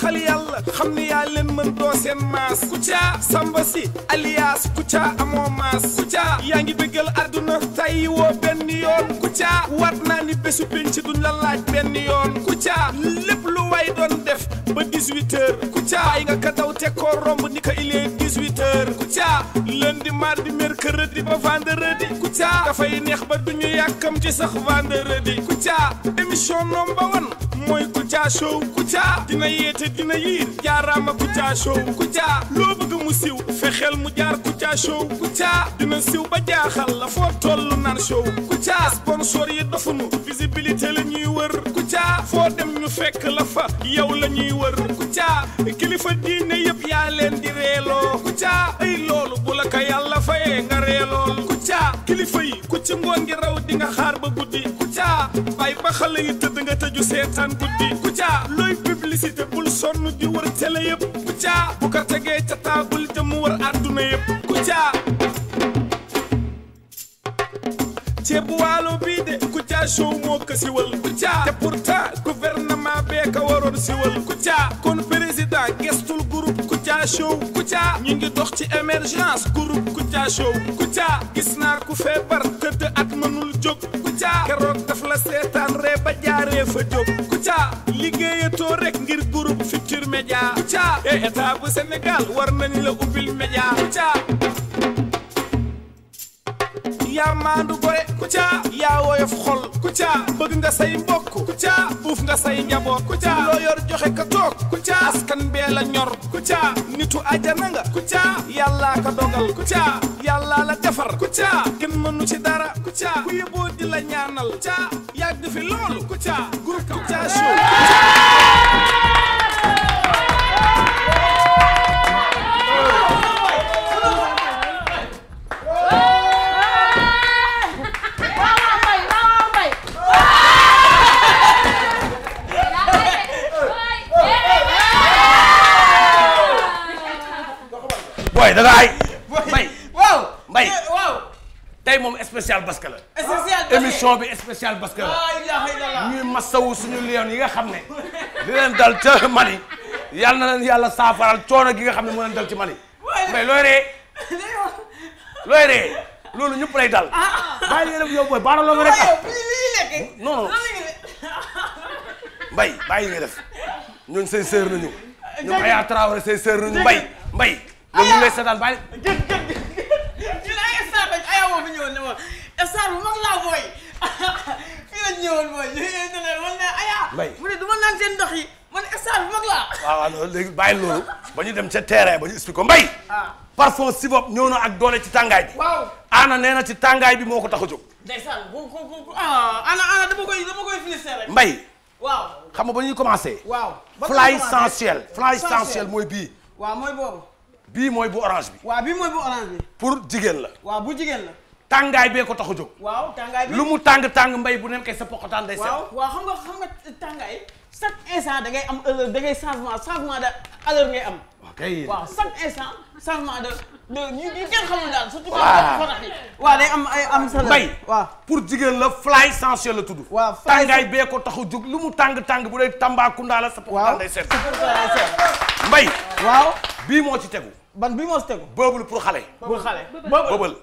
waxal yàlla xam ni yaa leen mën doo seen maas Kouthia Samba si alias Kouthia amoo maas Kouthia yaa ngi bëggal àdduna tay woo benn yoon Kouthia wat naa ni bésu penc duñ la laaj benn yoon Kouthia lépp lu way doon def ba 18h Kouthia ay nga ka daw te koo romb ni ko il est 18h Kouthia lundi mardi mercredi ba vendredi Kouthia dafay neex ba duñu yàkkam ci sax vendredi Kouthia émission number 1 mooy Kouthia Show Kouthia dina yeete dina yiir jaaraama Kouthia Show Kouthia loo bëgg mu siw fexeel mu jaar Kouthia Show Kouthia dina siw ba jaaxal la foo tollu naan show Kouthia sponsor yi dofunu visibilité la ñuy wër Kouthia foo dem ñu fekk la fa yow la ñuy wër Kouthia kilifa diine yëpp yaa leen di reeloo Kouthia ay loolu bu la ko yàlla fayee nga reelool Kouthia kilifa yi ku ci ngoon ngi raw di nga xaar ba guddi Kouthia bàyyi ba xale yi tëdd nga tëju seetaan guddi Kouthia looy publicité bul sonn di wër télé yëpp Kouthia bu ko tegee ca taabul te mu wër àdduna yëpp Kouthia ceebu waalo bii de Kouthia Show moo ko siwal Kouthia te pourtant gouvernement bee ko waroon siwal Kouthia kon président gestul groupe Kouthia Show Kouthia ñu ngi dox ci émergence groupe Kouthia Show Kouthia gis naa ku feebar tëdd at mënul jóg Kouthia keroog daf la seetaan ree ba jaaree fa jóg Kouthia liggéeyatoo rek ngir groupe Futurs Médias Kouthia et état bu Sénégal war nañ la ubbil média Kouthia yaa maandu gore Kouthia yaa woyof xol Kouthia bëgg nga say mbokk Kouthia buuf nga say njaboot Kouthia loo yor joxe ka toog Kouthia askan bee la ñor Kouthia nitu ajana nga Kouthia yàllaa ka dogal Kouthia yàllaa la defar Kouthia kenn mënu ci dara Kouthia ku yeboo di la ñaanal Kouthia yàgg fi loolu Kouthia groupe Kouthia Show boy da nga ay mbay waaw mbay waaw tey moom spécial basque la émission bi spécial basque la ñuy masawu suñu lion yi nga xam ne di leen dal ca Mali yàlla na leen yàlla saafaral coono gi nga xam ne moo leen dal ci Mali mbay looy ree loolu ñëpp lay dal bàyyi nga def yow booy baara loo nga rek non non mbay bàyyi nga def ñun say sœur nañu ñoom Aya Traoré say sœur nañu mbay loolu ñu lay seetaan bàyyi. ñun ay star lañ Aya moo fi ñëwoon ne ma star bu mag laa booy fii lañ ñëwoon mooy ñu ne man ne Aya. mbay mu ne du ma naan seen ndox yi man star bu mag laa. waaw loolu léegi bàyyi loolu ba ñu dem ca terrain ba ñu expliqué ko mbay. parfum Sivop ñëw na ak doole ci tàngaay bi. waaw ana nee na ci tàngaay bi moo ko tax a jóg. ndeysaan ana dama koy félicité rek. mbay. waaw xam nga ba ñuy commencé. waaw fly essentiel mooy bii. waaw mooy boobu. bii mooy bu orange bi. waaw bii mooy bu orange bi. pour jigéen la. waaw bu jigéen la. tàngaay bee ko tax a jóg. waaw tàngaay bi lu mu tàng mbay bu nekkee sa poqataan day set. waaw xam nga tàngaay chaque instant da ngay am heure da ngay changement de heure ngay am. ok waaw chaque instant changement de ñu kenn xamul daal surtout fotax yi. waaw day am sa mbay waaw pour jigéen la fly essentiel la tudd. waaw tàngaay bee ko tax a jóg lu mu tàng bu dee Tambacounda la sa poqataan day set. mbay waaw bii moo ci tegu. ban bii moo ci tegu. bëbël pour xale. pour xale. bëbël.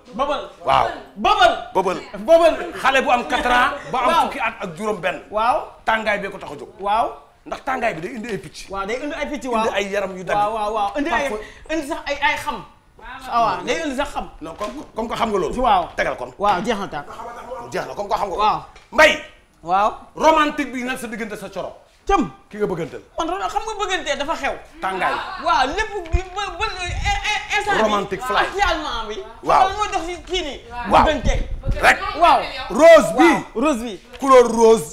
waaw. bëbël. xale bu am 4 ans. ba am fukki at ak juróom benn. waaw tàngaay bee ko tax a jóg. waaw. ndax tàngaay bi day indi ay picc. waaw day indi ay picc waaw. indi ay yaram yu dagg. waaw indi sax ay xam. waaw day indi sax xam. non comme que xam nga loolu. waaw tegal kon. waaw jeex na tàkk. jeex na comme que xam nga. waaw mbay. waaw. romantique bi nag sa diggante sa coro. cëm ki nga bëggantal. man xam nga bëggantee dafa xew. tàngaay. waaw lépp ba instant romantique fly actuellement bi. waaw moo dox ci kii nii. waaw bëggante rek. waaw rose bi. rose bi. couleur rose.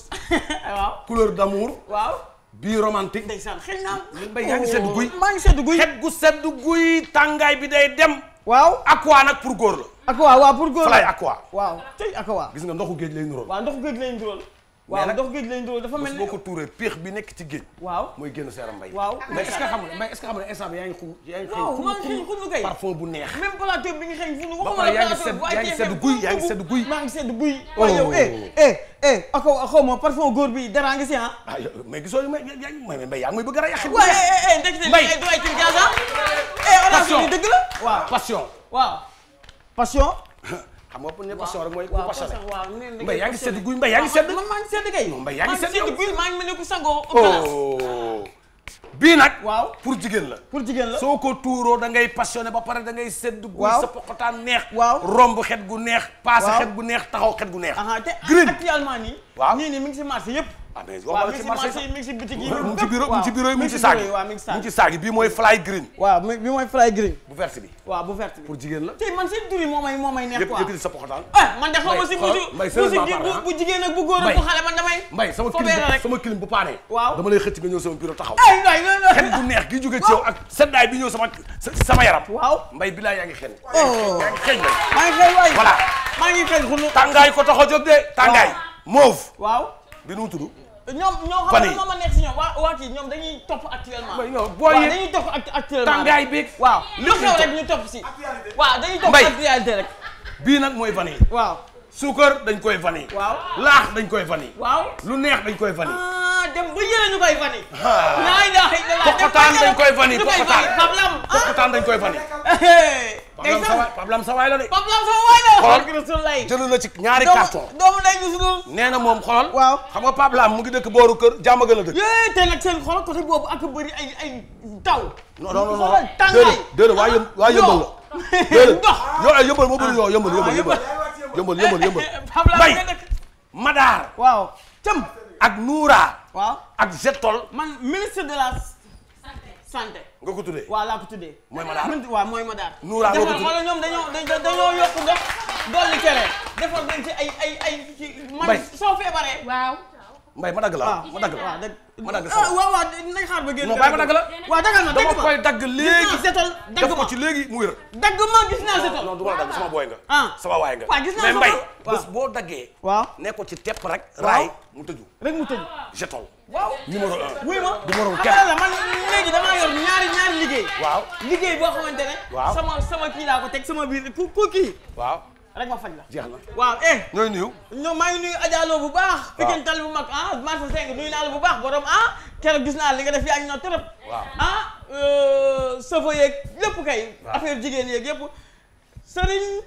waaw couleur d'amour. waaw. bii romantique. ndeysaan xëy na. mbay yaa ngi sedd guy. maa ngi sedd guy. xet gu sedd guy tàngaay bi day dem. waaw. aqua nag pour góor la. aqua waaw pour góor la fly aqua. waaw tey aqua. gis nga ndoxu géej lay nuróol. waaw ndoxu géej lay nuróol. waaw ndox géej lañ doon dafa mel boo ko tuuree péex bi nekk ci géej. waaw mooy génn sa yaram mbay. waaw mais est-ce que xam nga mais est-ce que xam nga instant bi yaa ngi xu yaa ngi waaw maa ngi xëy xunu kay parfum bu neex. même plateau bi nga xëy xunu ba pare yaa ngi sedd guy yaa ngi sedd guy. maa ngi sedd guy. waaw yow ako xaw ma parfum góor bi dara nga si ah. ah mais gisoo mbay yaa ngi may bëgg a yàq. waaw ndekete mbay doy ci gaza. passion dëgg la waaw passion. waaw passion. xam nga pour ne passion rek mooy ku waaw passionné. waaw mbay yaa ngi sedd guy mbay yaa ngi sedd. man maa ngi sedd kay. mbay yaa ngi sedd yow guy maa ngi mel ne ku sangoo. bii nag. waaw pour jigéen la. pour jigéen la soo ko tuuroo da ngay passionné ba pare da ngay sedd. waaw guy sa poqotaan neex. waaw romb xet gu neex. paase xet gu neex taxaw xet gu neex. te green actuellement nii. waaw nii mi ngi si marché yëpp. ah mais waaw ci marché mi ngi si bitig yi. mu ci bureau mu ci bureau yi mu ci saag yi waaw mi ngi mu ci saag yi bii mooy fly green. waaw bi mooy fly green. bu verte bi. waaw bu verte bi pour jigéen la. tey man seen tur yi moo may neex quoi. yëkkati sa poqotaan. man de xaw ma si bu jigéen ak bu góor ak bu xale man damay. mbay sama clim bu paanee. waaw dama lay xëcc nga ñëw sama bureau taxaw. ay xet gu neex gi jóge ci yow ak seddaay bi ñëw sama yaram. waaw mbay bi laa yaa ngi xen. yaa ngi xeeñ maa ngi xeeñ waay voilà. maa ngi xeeñ xunu. tàngaay ko tax a jóg de. tàngaay mauve. waaw bi nu mu tudd. ñoom xam nga moom a nekk si ñoom waa kii ñoom dañuy topp actuellement. booy yi dañuy topp actuellement tàngaay bi. waaw lu xew rek ñu topp si. waaw dañuy topp actualité rek. bii nag mooy vanille. waaw suukar dañ koy vanille. waaw laax dañ koy vanille. waaw lu neex dañ koy vanille. dem ba yële ñu koy vanille. poqotaan dañ koy vanille poqotaan dañ koy vanille. Pablam sa waay la de. Pablam sa waay la. xool jël na ci ñaari carton. doomu day gisul. nee na moom xool. waaw xam nga Pablam mu ngi dëkk booru kër jàmm gën a dëkk. te nag seen xool côté boobu ak bëri ay taw. non tàngaay déedéet waa yëmbal la. déedéet yow yëmbal moo bëri yow yëmbal. mbay Madaar. waaw cëm. ak Noura. waaw ak Jetol. man ministre de la santé. nga ko tuddee. waaw laa ko tuddee. mooy Madaar waaw mooy Madaar. Noura nga ko tuddee defal ñoom dañoo yokk ndox dolli cere defal dañ ci ay man soo feebaree. waaw. mbay ma dagg la ma dagg la waaw nañ xaar ba génn. non bàyyi ma dagg la. waaw daggal ma dama koy dagg léegi. setal dagg def ko ci léegi mu wér. dagg ma gis naa setal. non du ma la dagg sama booy nga. sama waay nga. waaw gis naa mais mbay waaw bés boo daggee. waaw ne ko ci tepp rek. raay mu tëju. rek mu tëju. Jetol. waaw numéro 1. wuy ma du moroom xam kenn. nga la man léegi damaa yor ñaari liggéey. waaw liggéey boo xamante ne. waaw sama kii laa ko teg sama biir ku kii. waaw rek ma faj la. jeex na waaw ñooy nuyu. ñoom maa ngi nuyu Adjalo bu baax. waaw Pikine Tali bu mag marché 5 nuyu naa la bu baax borom keroog gis naa li nga def yaa ngi ñëw trop. waaw sofo yeeg lépp kay. affaire jigéen yeeg yëpp. Serigne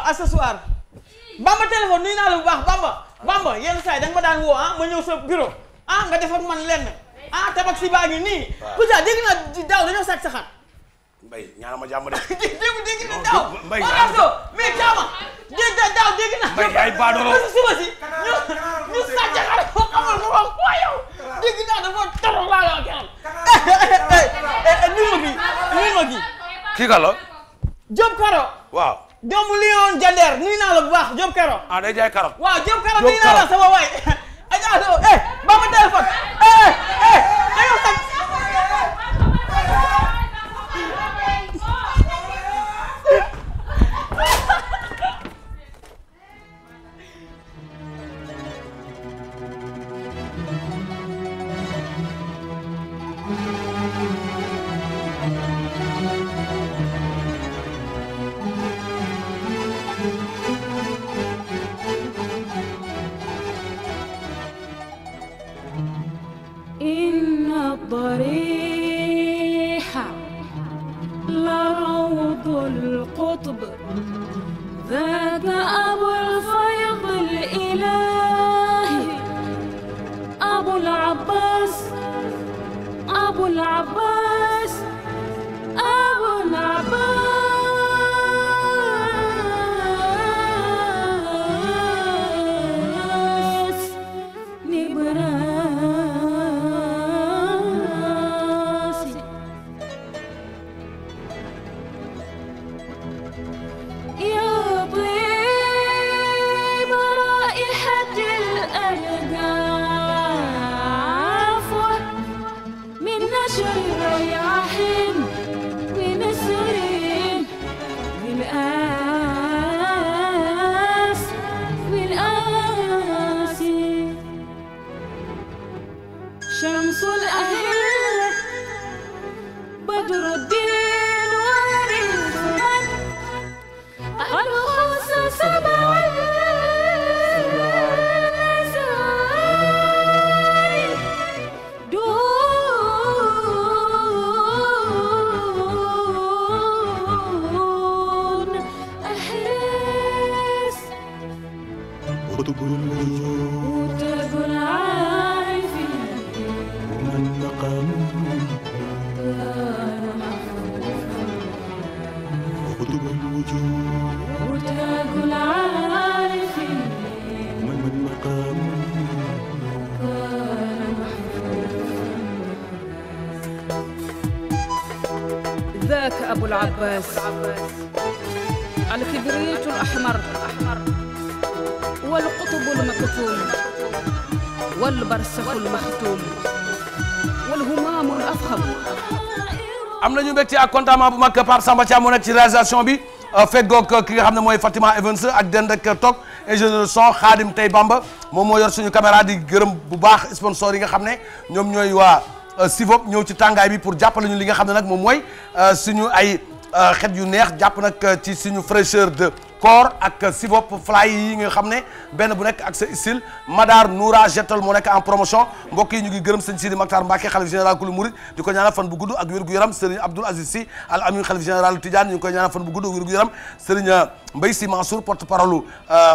accessoire. Bamba téléphone nuyu naa la bu baax Bamba yenn saa yi da nga ma daan woo ma ñëw sa bureau nga def ak man lenn tabak si baa ngi nii. waaw Kouthia dégg naa daaw dañoo sàcc sa xar. mbay ñaana ma jàmm de. dégg na daaw. mbay mais caama. daaw dégg naa. mbay yaay baadoro. suba si ñu sàcc xar ko xamal ko wax yow. dégg naa dafa toro laa la keroog. nuyu ma kii. kii ka la. Diop Karo. waaw. doomu Lion Jander nuyu naa la bu baax Diop Karo. day jaay karot. waaw Diop Karo nuyu naa la sama waay. ba ma téléphone. aywa sax. قطب الوجود ومن مقام قطب الوجود ومن مقام ذاك أبو العباس الكبريت الأحمر والقطب المكتوم والبرسخ المختوم والهمام الأفخم. am nañu mbégte ak contentement bu mag Pape Samba Thiam moo nekk ci réalisation bi feggoog ki nga xam ne mooy Fatima Evans ak dend ak toog ingénieur son Khadim Tey Bamba moom moo yor suñu caméra di gërëm bu baax sponsor yi nga xam ne ñoom ñooy waa Sivop ñëw ci tàngaay bi pour jàppale ñu li nga xam ne nag moom mooy suñu ay xet yu neex jàpp nag ci suñu fraîcheur de corps ak Sivop fly yi nga xam ne benn bu nekk ak sa style Madar Noura Jettal moo nekk en promotion mbokk yi ñu ngi gërëm sëñ Sidi Maktar Mbacke xalif général kulu Murid di ko ñaanal fan bu gudd ak wér gu yaram Serigne Abdoul Aziz Sy Al Amin xalif général Tidiane ñu ngi koy ñaanal fan bu gudd ak wér gu yaram Serigne Mbaye Sy Mansour porte parole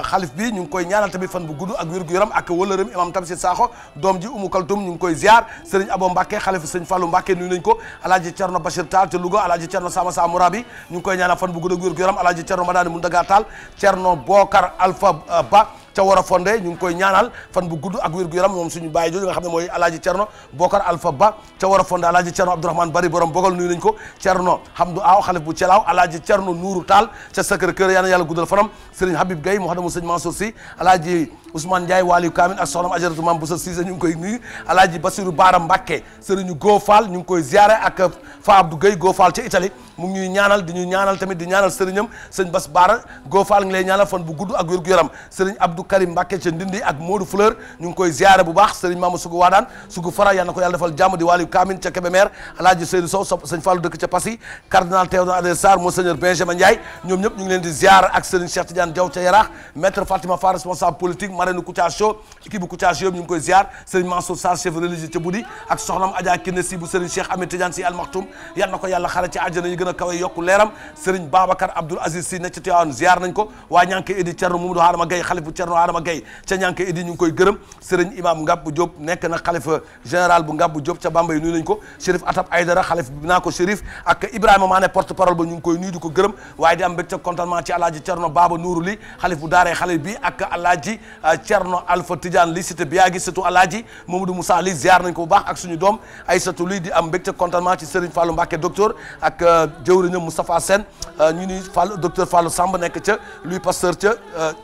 xalif bi ñu ngi koy ñaanal tamit fan bu gudd ak wér gu yaram ak wëlërëm imam Tamsir Sakho doom ji Umu Kaltum ñu ngi koy ziar Serigne Abo Mbacke xalif sëñ Fallou Mbacke nuyu nañ ko Alaaji Cerno Bachir Tall te Louga Alaaji Cerno Sama Sa Mourabi ñu ngi koy ñaanal fan bu gudd ak wér gu yaram Alaaji Cerno Madani Mundaga Tall Cerno Bokar Alpha Ba ca war a fondé ñu ngi koy ñaanal fan bu gudd ak wér gu yaram moom suñu baay jooju nga xam ne mooy alaaji Cerno Bokar Alpha Ba ca war a fondé alaaji Cerno Abdourahmane Bari borom bogal nuyu nañ ko Cerno Hamdou Aw xalif bu Celaaw alaaji Cerno Nuuru Taal ca Sacré-Cœur yal na yàlla guddal fanam Serigne Habib Gaye mu xadamu Serigne Mansour Sy alaaji Ousmane Ndiaye Waliou Kamil ak soxnam Ajaratu Mam Boussa Cissé ñu ngi koy nuyu alaaji Bassirou Bara Mbacké Serigne Go Fall ñu ngi koy ziaré ak Fa Abdou Gueye Go Fall ca Italie mu ngi ñuy ñaanal di ñu ñaanal tamit di ñaanal sëriñam sëñ Bass Bara Go Fall ngi lay ñaanal fan bu gudd ak wér gu yaram Serigne Abdou Karim Mbacké ca Ndindi ak Modou Fleur ñu ngi koy ziaré bu baax Serigne Mamadou Sougou Wadane Sougou Fara yal na ko yàlla defal jàmm di Waliou Kamil ca Kébémer alaaji Seydou Sow sëñ Fallou dëkk ca Passy cardinal Théodore Adrien Sarr monseigneur Benjamin Ndiaye ñoom ñëpp ñu ngi leen di ziar ak Serigne Cheikh Tidiane Diaw ca Yaraax maître Fatima Fall responsable politique marraine Kouthia Show équipe bu Kouthia Show ñu ngi koy ziar Serigne Mansour Sarr chef religieux ca Budi ak soxnam Adja Kiné Si bu Serigne Cheikh Ahmed Tidiane Si Al Maktoum yal na ko yàlla xare ci àjjana yi gën a kawe yokku leeram Serigne Babacar Abdoul Aziz Si nekk ci Tivaouane ziar nañ ko waa Ñanke Idi Thierno Mamadou Adama Gaye xalif bu Thierno Adama Gaye ca Ñanke Idi ñu ngi koy gërëm Serigne Imam Ngabou Diop nekk na xalifa général bu Ngabou Diop ca Bambey nuyu nañ ko Chérif Atab Aydara xalif bi naa ko Chérif ak Ibrahima Mané porte parole ba ñu ngi koy nuyu di ko gërëm waaye di am mbégte contentement ci alaaji Thierno Baba Nourou Li xalif bu daaree xalif bi ak alaaji Thierno Alpha Tidiane Li cité Biagi surtout alaaji Mamadou Moussa Li ziar nañ ko bu baax ak suñu doom Aïssatou Li di am mbégte contentement ci Serigne Fallou Mbacké docteur ak jëwriñam Moustapha Sène ñu ni Fallou docteur Fallou Samb nekk ca Louis Pasteur ca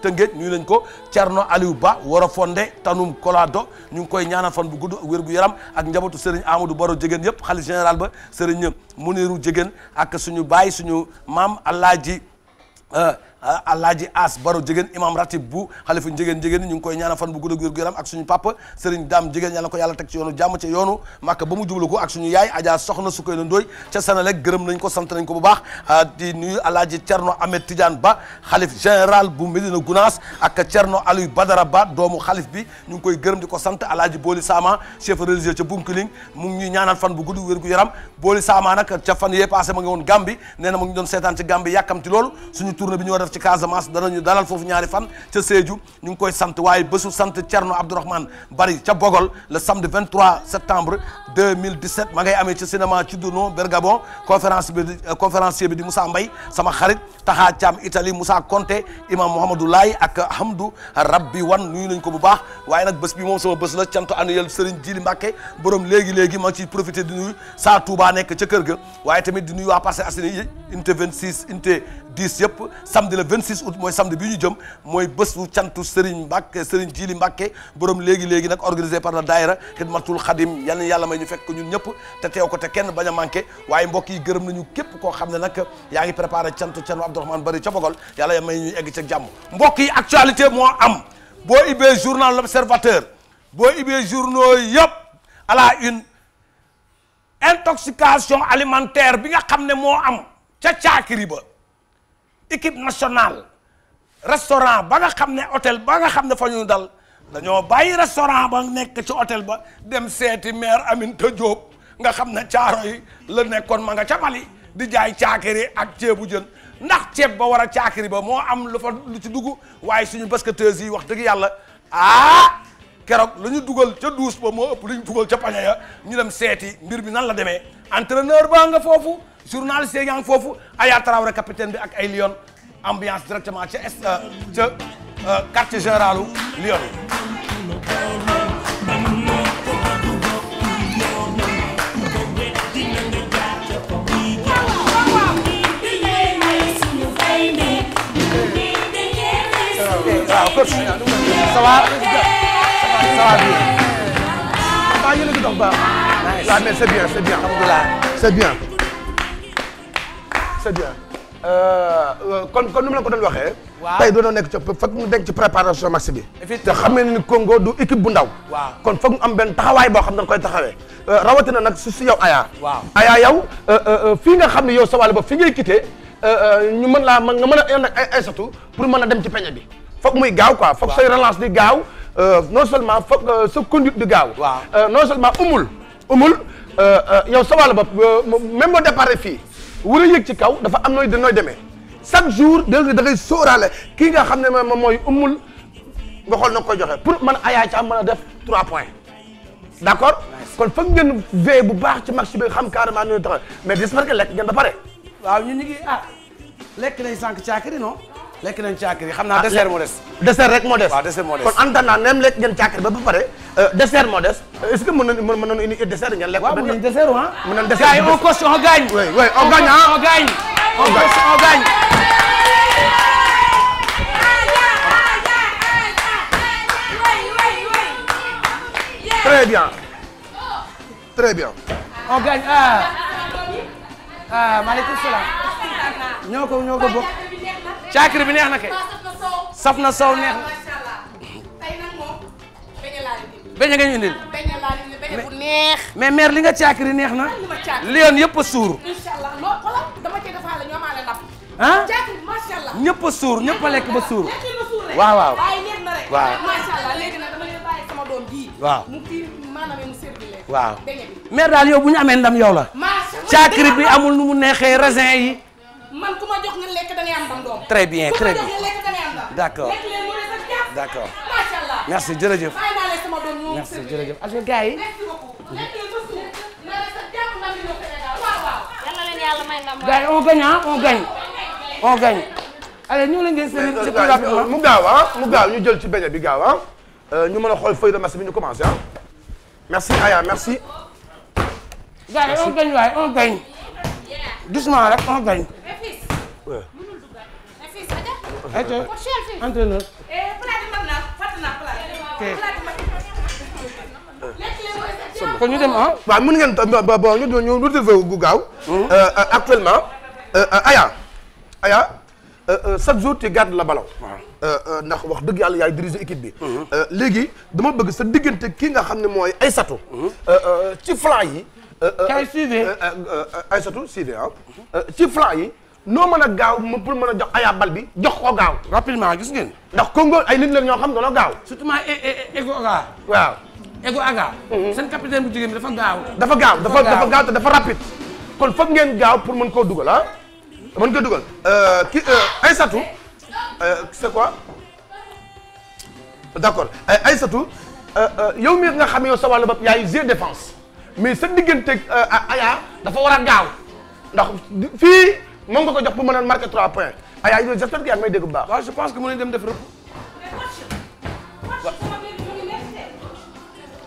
Tëngéej nuyu nañ ko Thierno Aliou Ba war a fondé Tanum Kolado ñu ngi koy ñaanal fan bu gudd wér gu yaram ak njabootu Serigne Amadou Baro Jégéen yëpp xalif général ba Serigne Muniru Jégéen ak suñu baay suñu maam Alaaji As Baro Jégéen imam ratib bu xalifa Jégéen ñu ngi koy ñaanal fan bu gudd ak wér gu yaram ak suñu papa Serigne Dame Jégéen yàlla ko yàlla teg ci yoonu jàmm ca yoonu Makka ba mu jublu ko ak suñu yaay Adja Soxna Sukayna Ndoy ca Sénélec gërëm nañ ko sant nañ ko bu baax di nuyu Alaaji Thierno Ahmed Tidiane Ba xalif général bu Médina Gounass ak Thierno Aliou Badara Ba doomu xalif bi ñu ngi koy gërëm di ko sant Alaaji Boli Sama chef religieux ca Bunkiling mu ngi ñuy ñaanal fan bu gudd wér gu yaram Boli Sama nag ca fan yee passé ma nga woon Gambie nee na ma ngi doon seetaan ci Gambie yàkkamti loolu suñu tournée bi ñu war def ci Casamance ñu dalal foofu ñaari fan ca Sédhiou ñu ngi koy sant waaye bésu sant Thierno Abdourahmane Bari ca Bogol le samedi 23 septembre 2017 ma ngay amee ci cinéma ci Duno Bergamo conférencier bi di Moussa Mbaye sama xarit Taxa Thiam Italie Moussa Conté imam Mouhamadou Laye ak Hamdou Rabbi Wan nuyu nañ ko bu baax waaye nag bés bi moom sama bés la canto annuel Serigne Djili Mbacké borom léegi ma ciy profité di nuyu saa Touba nekk ca kër ga waaye tamit di nuyu waa Parcelles Assainies unité 26 unité 10 yëpp samedi le 26 août mooy samedi bi ñu jëm mooy bés bu cantu Serigne Mbacké Serigne Djili Mbacké borom léegi nag organisé par la daayira Xidmatul Xadim yal na yàlla may ñu fekk ñun ñëpp te teew ko te kenn bañ a manqué waaye mbokk yi gërëm nañu képp koo xam ne nag yaa ngi préparé cantu Thierno Abdourahmane Bari ca Bogol yàlla ya may ñuy egg ca jàmm mbokk yi actualité moo am boo ibbee journal L'Observateur boo ibbee journaux yëpp à la une intoxication alimentaire bi nga xam ne moo am ca caakiri ba équipe nationale restaurant ba nga xam ne hôtel ba nga xam ne fa ñu dal dañoo bàyyi restaurant ba nekk ci hôtel ba dem seeti maire Aminata Diop nga xam ne caaro yi la nekkoon ma nga ca Mali di jaay caakiri ak ceebu jën ndax ceeb ba war a caakiri ba moo am lu fa lu ci dugg waaye suñu basketteuses yi wax dëgg yàlla keroog la ñu dugal ca douche ba moo ëpp lu ñu dugal ca pañe ya ñu dem seeti mbir bi nan la demee entraîneur ba nga foofu journaliste yaa ngi foofu Aya Traoré capitaine bi ak ay Lion ambiance directement ca quartier généralu Lion waaw coach ça va bien. maa ngi leen di dox baax. waaw mais c'est bien alhamdulilah. c'est bien. kon ni ma la ko doon waxee. waaw tey doon nekk ci foog mu denc ci préparation match bi. te xam ne ni Congo du équipe bu ndaw. waaw kon foog mu am benn taxawaay boo xam ne dañ koy taxawee. rawatina nag si yow Aya. waaw Aya yow fii nga xam ne yow sa wàll ba fi ngay quitté ñu mën nga mën a indi ay Aïssatou pour mën a dem ci peñe bi. foog muy gaaw quoi foog say relance di gaaw non seulement foog sa conduite di gaaw. waaw non seulement umul yow sa wàll ba même boo départ fii war a yëg ci kaw dafa am nooy demee chaque jour da ngay sóoraale kii nga xam ne moom mooy umul nga xool na koy joxe pour man Aya Thiam mën a def 3 points d'accord kon foog ngeen veiller bu baax ci match bi xam carrément nu tax mais j'espère que lekk ngeen ba pare. waaw ñu ngi lekk nañ sànq caakiri non. lekk nañ caakiri xam naa dessert moo des. dessert rek moo des. waaw dessert moo des kon en attendant même lekk ngeen caakiri ba pare dessert moo des est-ce que mën nañu indi dessert ngeen lekk. waaw mën nañu dessert ah. mën nañu dessert gars yi on coche on gagne. oui oui on gagne ah on gagne. on gagne. très bien très bien. on gagne maaleykum salaam. ñoo ko bokk. caakiri bi neex na kay. saf na sow neex na. tey nag moom beñe nga ñu indil. beñe laa indi beñe bu neex. mais mère li nga caakiri neex na. Lion yëpp a suur. inshallah loo xoolal dama cee defaale ñoo maale ndam. caakiri macha allah. ñëpp a suur ñëpp a lekk ba suur. rek. waaw waaw waaye neex na rek. waaw macha allah léegi nag dama leen bàyyi sama doom bii. waaw mu kii maanaam mu servi leen. waaw beñe bi. mère daal yow bu ñu amee ndam yow la. caakiri bi amul nu mu neexee raisin yi. man ku ma jox nga lekk da ngay am ndam doom. très bien très bien ku ma jox nga lekk da ngay am ndam. d'accord lekk leen mu des ak jàpp. d'accord macha allah. merci jërëjëf. bàyyi naa leen sama doom ñoom. merci jërëjëf ak gars yi. merci beaucoup. lekk leen ba suuf na des ak jàpp ndam yi ñëw Sénégal waaw waaw. yal na leen yàlla may ndam. gars yi on gagne ah on gagne. allez ñoo leen ngeen seen ci plus rapidement. mu gaaw ñu jël ci beñe bi gaaw ñu mën a xool feuille de match bi ñu commencé merci Aya merci. gars yi on gagne waaye on gagne. doucement rek on gagne. entraîneur. kon ñu dem ah. waaw mën ngeen bon ñu retrouvé gu gaaw. actuellement Aya chaque jour tu gardes le ballon. ndax wax dëgg yàlla yaay diriger équipe bi. léegi dama bëgg sa diggante kii nga xam ne mooy Aïssatou. ci flanc yi. kay suivez. Aïssatou suivez ci flanc yi. noo mën a gaaw pour mën a jox Aya bal bi jox ko gaaw. rapidement gis ngeen. ndax Congo ay nit la ñoo xam dañoo gaaw. surtout maa Ego Aga. waaw. Ego Aga. seen capitaine bu jigéen bi dafa gaaw. dafa gaaw te dafa rapide. kon foog ngeen gaaw pour mën koo dugal ah. mën ko dugal kii Aïssatou c'est quoi d'accord Aïssatou yow mi nga xam yow sa wàllu bopp yaay jeu défense mais sa diggante Aya dafa war a gaaw ndax fii moom nga ko jox pour mën a marquer 3 points Aya yow j'espère que yaa ngi may dégg bu baax. waaw je pense que mën nañu dem def rek.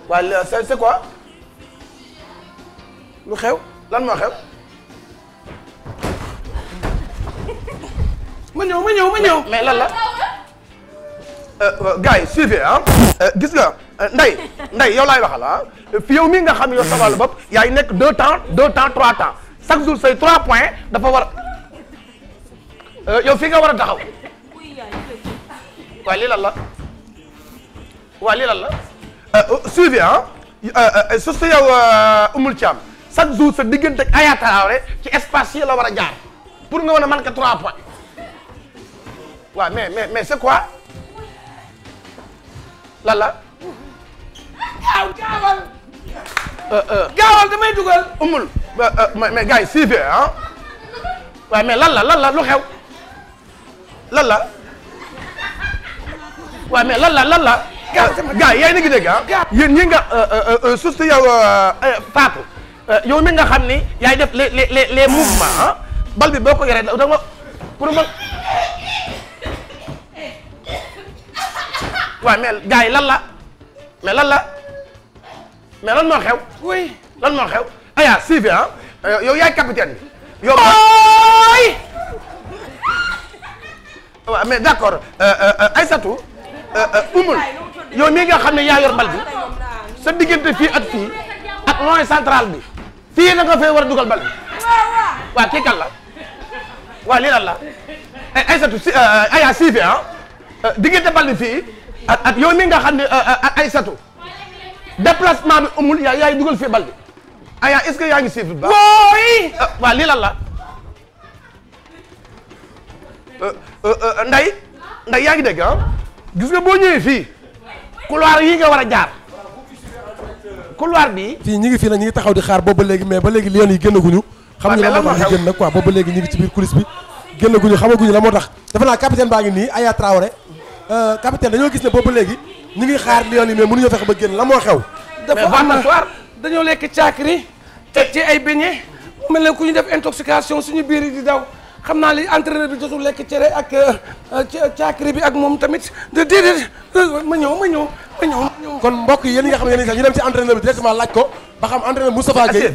waaye c'est quoi lu xew lan moo xew. ma ñëw. mais lan la. gars yi suivez gis nga Ndeye yow laay waxal fi yow mii nga xam yow sa wàllu bopp yaay nekk 2 temps 3 temps chaque jour say 3 points dafa war yow fii nga war a taxaw. waaye lii lan la. suivez surtout yow Oumoul Thiam chaque jour sa diggante ak Aya Traoré ci espace yi la war a jaar pour nga mën a marquer 3 points. waaw mais c'est quoi lan la. gaawal damay dugal. Oumoul mais gars yi suivez waaw mais lan la lu xew. lan la waaw mais lan la gars yaa ngi dégg ah yéen ñi nga surtout yow Fatou yow mi nga xam ni yaay def les mouvements ah bal bi boo ko yoree da nga pour ma waaw mais gars yi lan la mais lan moo xew oui lan moo xew aya Sylvie ah yow yaay capitaine bi yow waaw mais d'accord Aïssatou Oumoul yow mii nga xam ne yaa yor bal bi sa diggante fii ak fii ak rond central bi fii da nga fay war a dugal bal bi waaw kii kan la waaw lii lan la Aïssatou si aya Sylvie ah diggante bal bi fii ak yow mii nga xam ne Aïssatou déplacement bi Oumoul yaay dugal fii bal bi aya est-ce que yaa ngi suivre ba waaw lii lan la nday yaa ngi dégg ah gis nga boo ñëwee fii couloir yi nga war a jaar couloir bi fii ñi ngi fii nag ñi ngi taxaw di xaar boobu ba léegi mais ba léegi lion yi génnaguñu xamuñu la moo tax ñu génn nag quoi boobu ba léegi ñi ngi ci biir coulisse bi génnaguñu xamaguñu la moo tax defe naa capitaine baa ngi nii Aya Traoré capitaine dañoo gis ne boobu ba léegi ñi ngi xaar lion yi mais mënuñoo fexe ba génn la moo xew dafa am dañoo lekk caakiri teg ci ay beñe mel ne ku ñu def intoxication suñu biir yi di daw xam naa li entraîneur bi jotul lekk cere ak caakiri bi ak moom tamit déedéet ma ñëw kon mbokk yi yéen ñi nga xam ne yéen sax ñu dem ci entraîneur bi directement laaj ko ba xam entraîneur Moustapha Gueye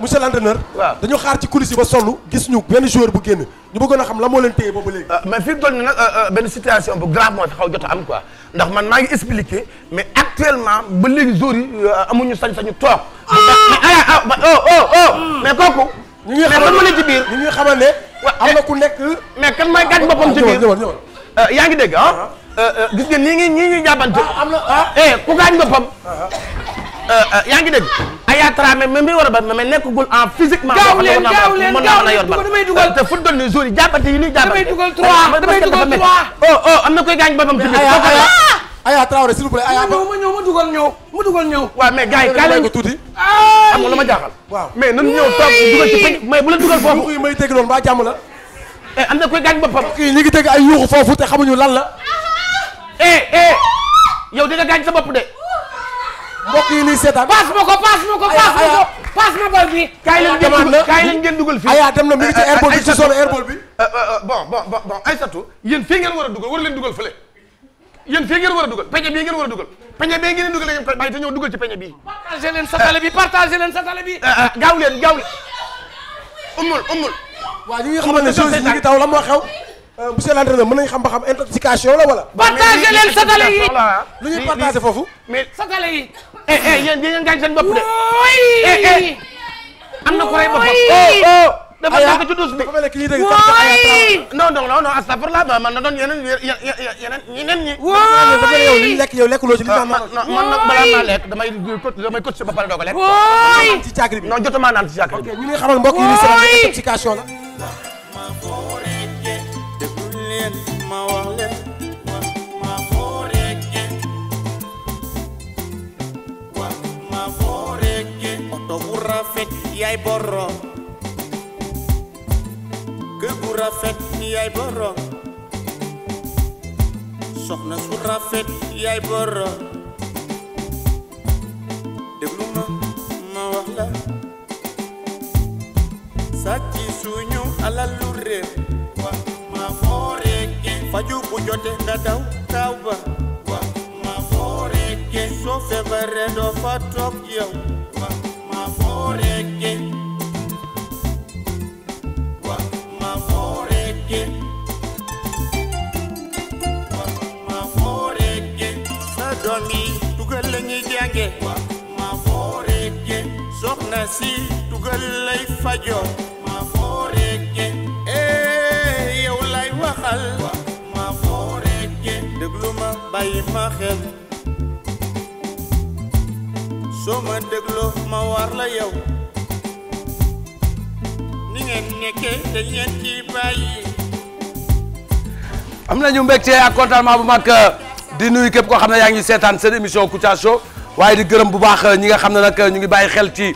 monsieur l'entraîneur dañu xaar ci coulisses yi ba sonn gis ñu benn joueur bu génn ñu bëggoon a xam la moo leen téye boobu léegi mais fi mu toll nii nag benn situation bu grave moo fi xaw jot a am quoi ndax man maa ngi expliqué mais actuellement ba léegi joueurs yi amuñu sañ-sañu toog mais kooku ñu ngi xamal ma ne ci biir ñu ngi xamal ne am na ku nekk mais kan mooy gàñ boppam ci biir ñëwal yaa ngi dégg ah gis nga nii ngi jàppante am na ku gaañ boppam yaa ngi dégg Aya Traoré même bi war a ba mais nekkagul en physiquement gaaw leen mën naa yor bal damay dugal te football ni jour yi jàppante yi ñuy jàppante damay dugal 3 am na koy gaañ boppam ci biir Aya Traoré s'il vous plaît Aya ma dugal ñëw waaw mais gars yi kaay leen ko tuuti xam nga la ma jaaxal waaw mais nan ñëw toog dugal ci peñ mais bu la dugal foofu yi may dégg noonu ba jàmm la am na koy gaañ boppam kii ñi ngi dégg ay yuuxu foofu te xamuñu lan la yow di nga gaañ sa bopp de mbokk yi nii seetaan passe ma bal bi kaay leen ngeen dugal fii Aya dem na mi ngi ci airball bi ci zone airball bi bon Aïssatou yéen fii ngeen war a dugal war leen dugal fële yéen fii ngeen war a dugal peñe bii ngeen war a dugal peñe bii ngeen dugal ngeen koy bàyyi te ñëw dugal ci peñe bii partagé leen satale bi gaaw leen Oumoul waaw ñu ngi xamal ne joueurs yi ñu ngi taw la moo xew monsieur l'entraîneur mën nañu xam ba xam intoxication la wala partagé leen satale yi lu ñuy partagé foofu mais satale yi yéen gaañ seen bopp de am na ko rey boppam dafa nekk ci douche bi dafa mel ne ki ñuy dégg non astafurlah man na doon yeneen ñi dafa ne yow li ñu lekk yow lekkuloo ci li naan man nag balaa maa lekk damay cotiser ba pare doo ko lekk naan ci caakiri bi non jotuma naan ci caakiri bi ñu ngi xamal mbokk yi ni seen intoxication la ma wax leen ma fooreke ma fooreke oto bu rafet yaay borom kër bu rafet yaay borom soxna su rafet yaay borom déglu ma wax la sàcc suñu alal lu réer ma fooreke faju bu jote nga daw taw ba ma fooreke soo feebaree doo fa toog yow ma fooreke ma fooreke ma fooreke sa doom yi dugal la ñuy jànge ma fooreke soxna si dugal lay fajo ma fooreke yow lay waxal ma fooreke déglu ma bàyyi ma xel soo ma dégloo ma war la yow ni ngeen nekkee te ngeen ci bàyyi am nañu mbégte ak contentement bu mag di nuyu képp koo xam ne yaa ngi seetaan seen émission Kouthia Show waaye di gërëm bu baax ñi nga xam ne nag ñu ngi bàyyi xel ci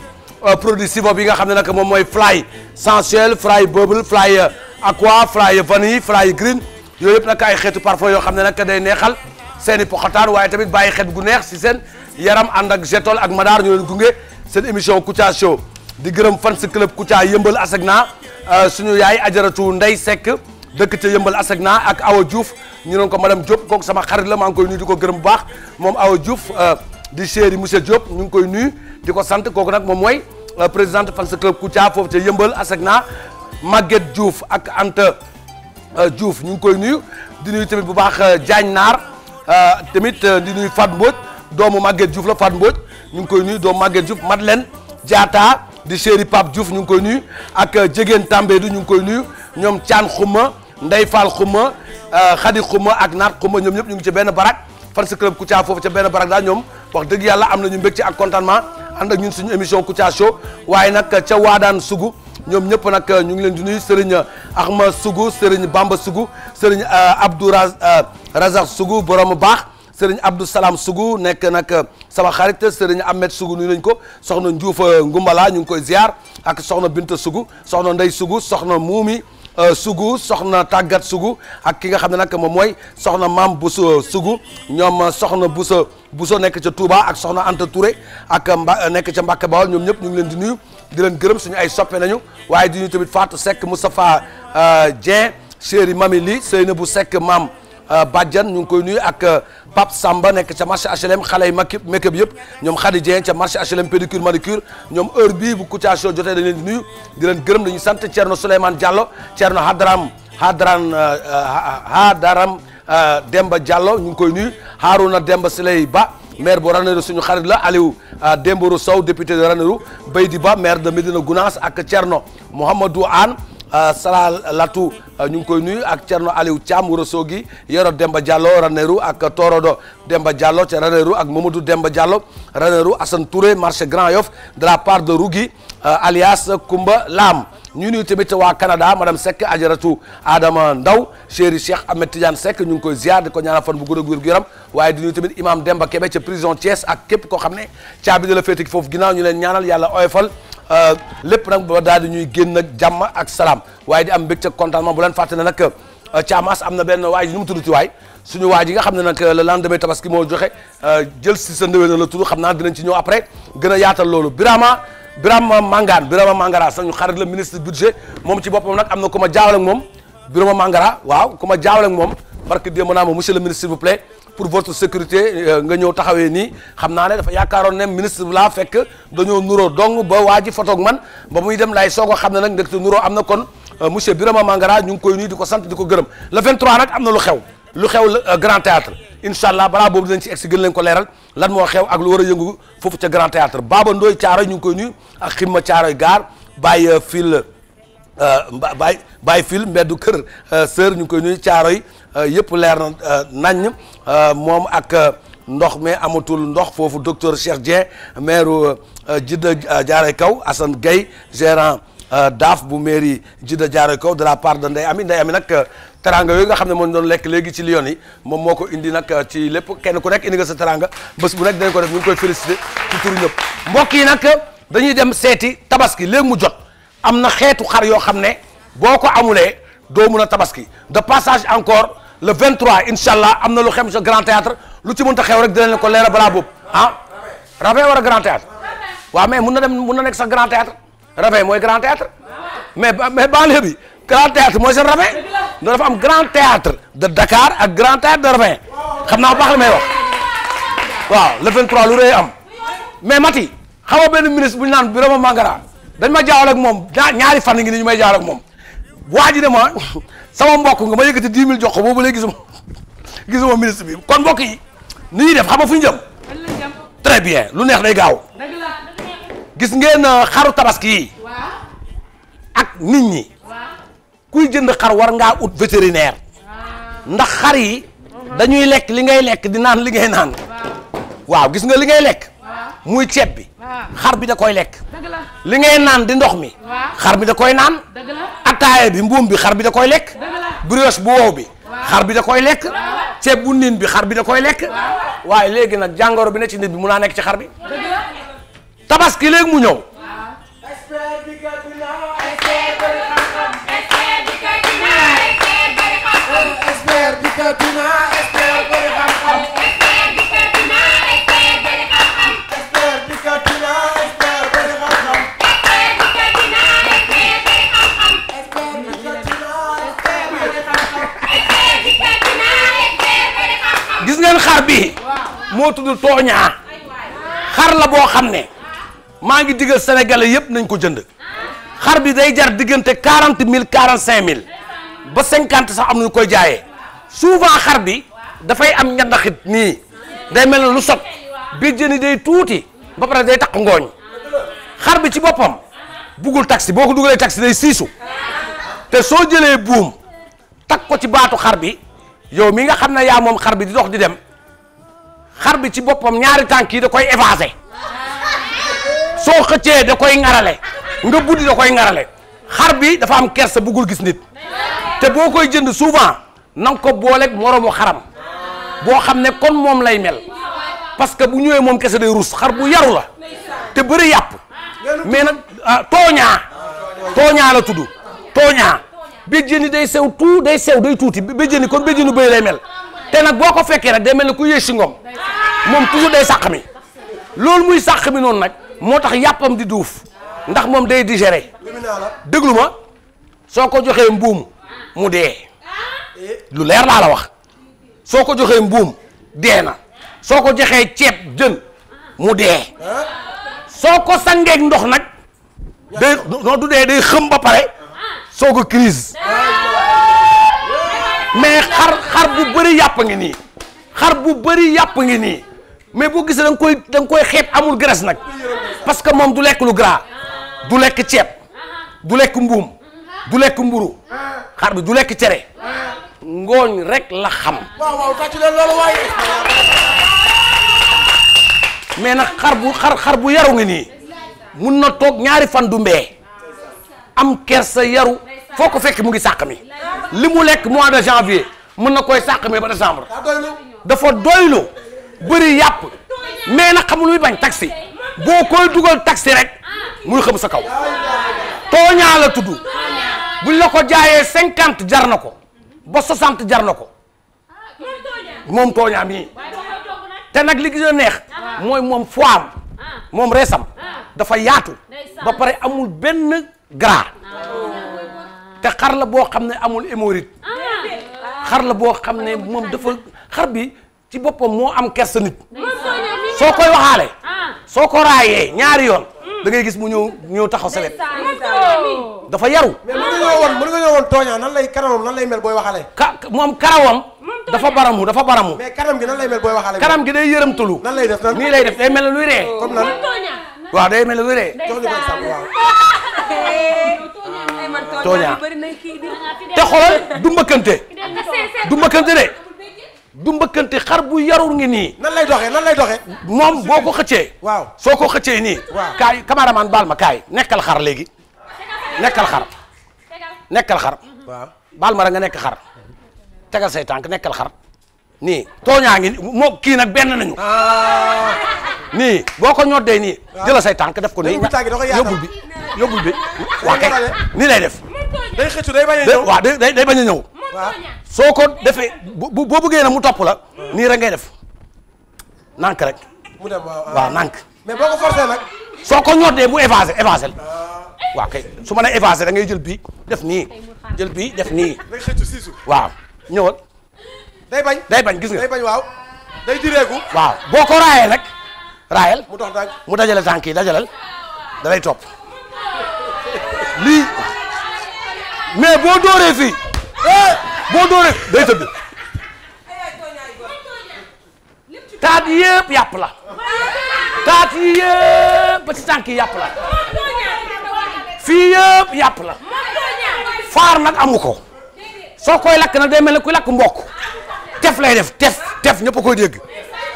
produit Sivo bi nga xam ne nag moom mooy Fly Sensuel Fly Bubble Fly Aqua Fly Vanille Fly Green yooyu yëpp nag ay xeetu parfum yoo xam ne nag day neexal seeni poxataan waaye tamit bàyyi xet gu neex si seen yaram ànd ak Jetol ak Madaar ñu leen gunge seen émission Kouthia Show di gërëm fan si club Kouthia yëmbal Asegna suñu yaay ajaratu Ndey Seck dëkk ca yëmbal Asegna ak Awa Diouf ñu doon ko madame Diop kooku sama xarit la maa ngi koy nuyu di ko gërëm bu baax moom Awa Diouf di chéri monsieur Diop ñu ngi koy nuyu di ko sant kooku nag moom mooy présidente fan si club Kouthia foofu ca yëmbal Asegna Maguette Diouf ak Anta Diouf ñu ngi koy nuyu di nuyu tamit bu baax Diagne Naar tamit di nuyu Fat Mbodj doomu Maguette Diouf la Fat Mbodj ñu ngi koy nuyu doomu Maguette Diouf Madeleine Diatta di chéri Pape Diouf ñu ngi koy nuyu ak Jégéen Tambédou ñu ngi koy nuyu ñoom Thian Xuma Ndey Fall Xuma Khady Xuma ak Naat Xuma ñoom ñëpp ñu ngi ci benn barak fan si club Kouthia foofu ca benn barak daal ñoom wax dëgg yàlla am nañu mbégte ak contentement ànd ak ñun suñu émission Kouthia Show waaye nag ca Waadaan Sugu ñoom ñëpp nag ñu ngi leen di nuyu Serigne Ahmad Sugu Serigne Bamba Sugu Serigne Abdou Razak Sugu borom baax Serigne Abdou Salam Sugu nekk nag sama xarit Serigne Ahmed Sugu nuyu nañ ko soxna Ndiouf Ngumbala ñu ngi koy ziar ak soxna Binta Sugu soxna Ndey Sugu soxna Muumi Sugu soxna Tàggat Sugu ak ki nga xam ne nag moom mooy soxna Maam Bousso Sugu ñoom soxna Bousso nekk ca Touba ak soxna Anta Touré ak nekk ca Mbacke Bawol ñoom ñëpp ñu ngi leen di nuyu di leen gërëm suñu ay soppe nañu waaye di nuyu tamit Fatou Seck Moustapha Dieng chéri Mami Li Seynabou Seck Maam Badiane ñu ngi koy nuyu ak Pape Samba nekk ca marché HLM xale yi make-up yëpp ñoom Khady Dieng ca marché HLM pédicure manicure ñoom heure bii bu Kouthia Show jotee dañ leen di nuyu di leen gërëm dañuy sant Thierno Souleymane Diallo Thierno Hadaram Demba Diallo ñu ngi koy nuyu Harouna Demba Siley Ba maire bu Ranérou suñu xarit la Aliou Dembourou Sow député de Ranérou Baydi Ba maire de Médina Gounass ak Thierno Mouhamadou Anne Salalatu ñu ngi koy nuyu ak Thierno Aliou Thiam Ourossogui Yoro Demba Diallo Ranérou ak Torodo Demba Diallo ca Ranérou ak Mamadou Demba Diallo Ranérou Assane Touré marché Grand Yoff de la part de Rougui alias Koumba Lam ñu nuyu tamit waa Canada madame Seck ajaratu Adama Ndaw chéri Cheikh Ahmed Tidiane Seck ñu ngi koy ziar di ko ñaanal fan bu gudd ak wér gu yaram waaye di nuyu tamit imam Demba Kébé ca prison Thiès ak képp koo xam ne caabi da la féete foofu ginnaaw ñu leen ñaanal yàlla oyofal lépp nag ba daal di ñuy génn ak jàmm ak salaam waaye di am mbégte contentement bu leen fàtte ne nag Thiamas am na benn waay ji nu mu tudd ci waay suñu waay ji nga xam ne nag le lendemain tabaski moo joxe jël si sa ndëwee na la tudd xam naa dinañ ci ñëw après gën a yaatal loolu Birama Mangara sañu xarit la ministre budget moom ci boppam nag am na ku ma jaawale ak moom Birama Mangara waaw ku ma jaawale ak moom parce que démb naa ma monsieur le ministre s'il vous plaît pour votre sécurité nga ñëw taxawee nii xam naa ne dafa yaakaaroon ne ministre bi laa fekk dañoo nuroo dong ba waa ji photo ak man ba muy dem lay soog a xam ne nag ndekete nuroo am na kon monsieur Birama Mangara ñu ngi koy nuyu di ko sant di ko gërëm le 23 nag am na lu xew Grand Théâtre incha allah balaa boobu dinañ ci egg si gën leen ko leeral lan moo xew ak lu war a yëngu foofu ca Grand Théâtre Baba Ndoy Thiaroy ñu ngi koy nuyu ak Ximma Thiaroy Gaar Baye Fil mbeddu kër sœur ñu ngi koy nuyu Thiaroy yëpp leer na nañ moom ak ndox mais amatul ndox foofu docteur Cheikh Dieng maire Jidda Thiaroye Kaw Assane Gueye gérant daaf bu mairie Jidda Thiaroye Kaw de la part de Ndeye Ami nag teranga yooyu nga xam ne moo doon lekk léegi ci Lyon yi moom moo ko indi nag ci lépp kenn ku nekk indi nga sa teranga bés bu nekk dañ ko def ñu ngi koy félicité ci turu ñëpp mbokk yi nag dañuy dem seeti tabaski léegi mu jot am na xeetu xar yoo xam ne boo ko amulee doo mun a tabaski de passage encore le 23 incha allah am na lu xem sa Grand Théâtre lu ci mënta xew rek dinañ leen ko leeral balaa boobu ah Ravin war a Grand Théâtre waaw mais mun na nekk sax Grand Théâtre Ravin mooy Grand Théâtre mais banlieue bi Grand Théâtre mooy seen Ravin dafa am Grand Théâtre de Dakar ak Grand Théâtre de Ravin xam naa baax la may wax waaw le 23 lu rëy am mais Mati xam nga benn ministre bu ñu naan Birama Mangara dañ ma jaawal ak moom ñaari fan ngi ni ñu may jaawal ak moom waa ji ne ma sama mbokk nga ma yëkkati 10 000 jox ko boobu léegi gisuma ministre bi kon mbokk yi ni ñuy def xam nga fu ñu jëm très bien lu neex day gaaw gis ngeen xaru tabaski yi ak nit ñi kuy jënd xar war ngaa ut vétérinaire ndax xar yi dañuy lekk li ngay lekk di naan li ngay naan waaw gis nga li ngay lekk muy ceeb bi xar bi da koy lekk li ngay naan di ndox mi xar bi da koy naan ataaya bi mbuum bi xar bi da koy lekk brioche bu wow bi xar bi da koy lekk ceeb bu niin bi xar bi da koy lekk waaye léegi nag jàngoro bi ne ci nit bi mun naa nekk ci xar bi tabaski léegi mu ñëw expert dikkatina expert bëri xam-xam. expert dikkatina expert bëri xam-xam. expert dikkatina expert bëri xam-xam. expert dikkatina expert bëri xam-xam. expert dikkatina expert bëri xam-xam. expert dikkatina expert bëri xam-xam. gis ngeen xar bi moo tudd tooñaa xar la boo xam ne maa ngi digal sénégalais yëpp nañ ko jënd xar bi day jar diggante 40 000 45 000 ba 50 sax am nañu koy jaayee souvent xar bi dafay am ñandaxit nii day mel ne lu sot béjjën yi day tuuti ba pare day takk ngooñ xar bi ci boppam buggul taxi boo ko dugalee taxi day siisu te soo jëlee buum takk ko ci baatu xar bi yow mi nga xam ne yaa moom xar bi di dox di dem xar bi ci boppam ñaari tànk yi da koy effacé soo xëccee da koy ŋarale nga buddi da koy ŋarale xar bi dafa am kersa buggul gis nit te boo koy jënd souvent na nga ko booleeg moromu xaram boo xam ne kon moom lay mel parce que bu ñëwee moom kese day rus xar bu yaru la te bëri yàpp mais nag tooñaa la tudd tooñaa béjjën yi day sew day tuuti béjjën yi kon béjjënu bëy lay mel te nag boo ko fekkee nag day mel ne ku yéeg si ngom moom toujours day sàq mi loolu muy sàq mi noonu nag moo tax yàppam di duuf ndax moom day digérer déglu ma soo ko joxee mbuum mu dee lu leer laa la wax soo ko joxee mbuum dee na soo ko joxee ceeb jën mu dee soo ko sangeeg ndox nag day noo du dee day xëm ba pare soo ko crise mais xar bu bëri yàpp ngi nii xar bu bëri yàpp ngi nii mais boo gisee da nga koy xeeb amul graisse nag parce que moom du lekk lu gras du lekk ceeb du lekk mbuum du lekk mburu xar bi du lekk cere ngooñ rek la xam. waaw tàcc leen loolu waaye. mais nag xar bu yaru ngi nii mun na toog ñaari fan du mbee am kersa yaru foo ko fekk mu ngi sàq mi li mu lekk mois de janvier mën na koy sàq mi ba décembre dafa doylu bëri yàpp mais nag xamul muy bañ taxi boo koy dugal taxi rek muy xam sa kaw tooñaa la tudd buñ la ko jaayee 50 jar na ko ba 60 jar na ko moom tooñaa mii te nag li gën a neex mooy moom foam moom reesam dafa yaatu ba pare amul benn gras te xar la boo xam ne amul hémorroïde xar la boo xam ne moom dafa xar bi ci boppam moo am kersa nit soo koy waxaale soo ko raayee ñaari yoon da ngay gis mu ñëw taxaw sa wet dafa yaru. mais mën nga ñëw woon tooñaa nan lay kanamam nan lay mel booy waxaale. moom karawam dafa baramu. mais kanam gi nan lay mel booy waxaale. kanam gi day yërëmtalu. nan lay def nan nii lay def day mel ne luy ree. comme nan waaw day mel ne luy ree. jox ñu ko exemple waaw. tooñaa te xoolal du mbëkkante de. du mbëkkante xar bu yarul ngi nii. nan lay doxee. moom boo ko xëccee. waaw soo ko xëccee nii. waaw kaay cameraman baal ma kaay nekkal xar léegi. nekkal xar. waaw baal ma rek nga nekk xar. tegal say tànk nekkal xar. nii tooñaa ngi moo kii nag benn nañu. nii boo ko ñoddee nii. jëla say tànk def ko nii. yóbbul bi. waa kay nii lay def. day xëccu day bañ a ñëw waaw day bañ a ñëw. soo ko defee boo bëggee na mu topp la nii rek ngay def nànk rek mu dem waaw nànk mais boo ko forcé nag soo ko ñoddee mu évasé waaw kay su ma nee évasé da ngay jël bii def nii jël bii def nii day xëccu siisu waaw ñëwal day bañ gis nga day bañ waaw day direeku waaw boo ko raayee nag raayel mu dox daal mu dajale tànk yi dajalal da lay topp lii mais boo dooree fii boo dooree day tëdd taat yëpp yàpp la taat yi yëpp ba ci tànk yi yàpp la fii yëpp yàpp la faar nag amu ko soo koy lakk nag day mel ne kuy lakk mbokk tef lay def tef ñëpp a koy dégg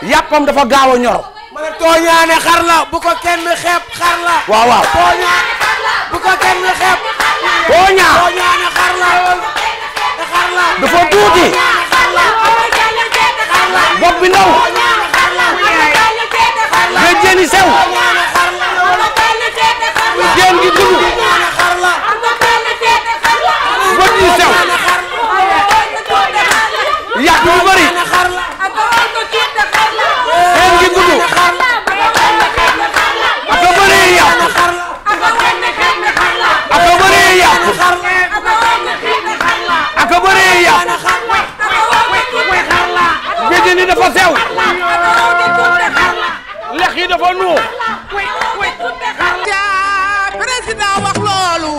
yàppam dafa gaaw a ñor. ma ne tooñaane xar la bu ko kenn xeeb xar la. waaw tooñaane bu ko kenn xeeb. tooñaane xar la. dafa tuuti. bopp bi ndaw. béjjén yi sew. génn gi dugg. bët yi sew. yàq faut nous. président wax loolu.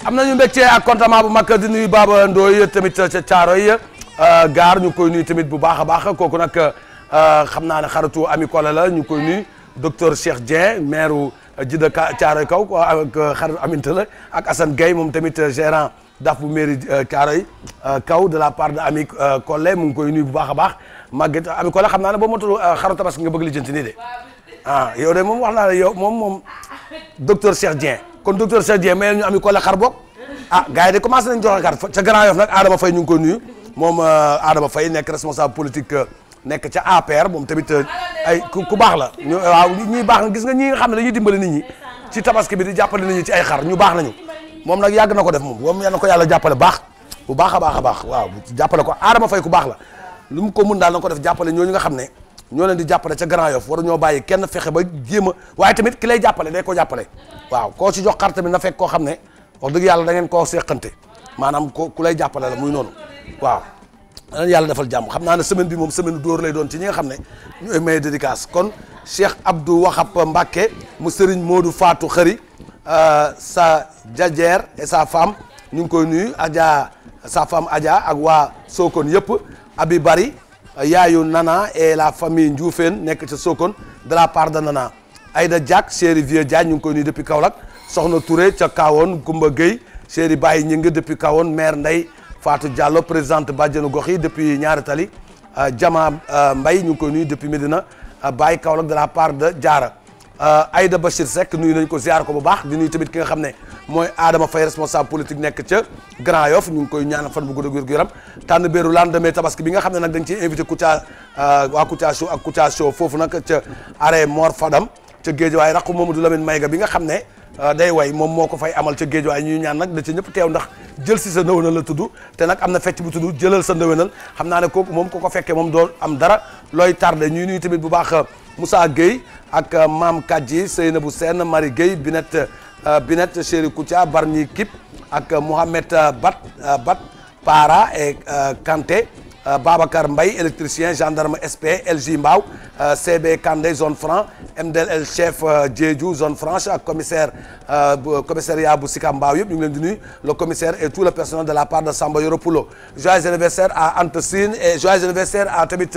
am nañu mbégte ak contentement bu mag di nuyu Baba Ndoye tamit ca Thiaroye gaar ñu koy nuyu tamit bu baax a baax kooku nag xam naa ne xaritu Ami Collé la ñu koy nuyu docteur Cheikh Dieng maire Djida Thiaroye kaw ak xaritu Aminta la ak Assane Gueye moom tamit gérant daf bu mairie Thiaroye kaw de la part de Ami Collé mu ngi koy nuyu bu baax a baax Maguette Ami Collé xam naa ne boo motul xaru tabaski nga bëgg lijjanti nii de ah yow de moom wax naa ne yow moom docteur Cheikh Dieng kon docteur Cheikh Dieng mayel ñu Ami Collé xar boog ah gars yi de commencé nañ joxe xar ca Grand Yoff nag Adama Faye ñu ngi koy nuyu moom Adama Faye nekk responsable politique nekk ca APR moom tamit ay ku baax la ñu waaw ñuy baax na gis nga ñi nga xam ne dañuy dimbali nit ñi ci tabaski bi di jàppale nit ñi ci ay xar ñu baax nañu moom nag yàgg na ko def moom yal na ko yàlla jàppale baax bu baax a baax a baax waaw jàppale ko Adama Faye ku baax la lu mu ko mun daal na ko def jàppale ñooñu nga xam ne ñoo leen di jàppale ca Grand Yoff waru ñoo bàyyi kenn fexe ba jéem a waaye tamit ki lay jàppale day ko jàppale waaw koo ci jox xar tamit na fekk koo xam ne wax dëgg yàlla da ngeen koo seqante maanaam ku lay jàppale la muy noonu waaw danañ yàlla defal jàmm xam naa ne semaine bi moom semaine dóor lay doon ci ñi nga xam ne ñooy maye dédicace kon Cheikh Abdou Wahab Mbacké mu Serigne Modou Fatou Khari sa jadière et sa femme ñu ngi koy nuyu Adja sa femme Adja ak waa Sokone yëpp Abi Bari yaayu Nana et la famille Ndioufène nekk ca Sokone de la part de Nana Aïda Diak chéri Vieux Diagne ñu ngi koy nuyu depuis Kaolack Soxna Touré ca Kawoon Koumba Gueye chéri Baye Ñing depuis Kawoon maire Ndeye Fatou Diallo présidente bàjjenu gox yi depuis Ñaari Tali Jama Mbaye ñu ngi koy nuyu depuis Médina Baye Kaolack de la part de Diarra Aïda Bachir Seck nuyu nañ ko ziar ko bu baax di nuyu tamit ki nga xam ne mooy Adama Faye responsable politique nekk ca Grand Yoff ñu ngi koy ñaanal fan bu gudd ak wér gu yaram tànn béeru lendemain tabaski bi nga xam ne nag dañ ciy invité Kouthia waa Kouthia Show ak Kouthia Show foofu nag ca arrêt Mor Fadam ca Guédiawaye raqu Mamadou Lamine Mayga bi nga xam ne day way moom moo ko fay amal ca Guédiawaye ñuy ñaan nag da ca ñëpp teew ndax jël si sa ndëwënal la tudd te nag am na fecc bu tudd jëlal sa ndëwënal xam naa ne kooku moom ko fekkee moom doo am dara looy tardé ñuy nuyu tamit bu baax Moussa Gueye ak Mame Kadji Seynabou Sène Marie Gueye Binet chéri Kouthia Bargny Kip ak Mohamed Bat Para et Kanté Babacar Mbaye électricien gendarme SP LJ Mbao CB Kandé zone franc MDL chef Diédhiou zone franche ak commissariat bu Sicap Mbao yëpp ñu ngi leen di nuyu le commissaire et tout le personnel de la part de Samba Yoro Poulo joyeux anniversaire à Anta Sine et joyeux anniversaire à tamit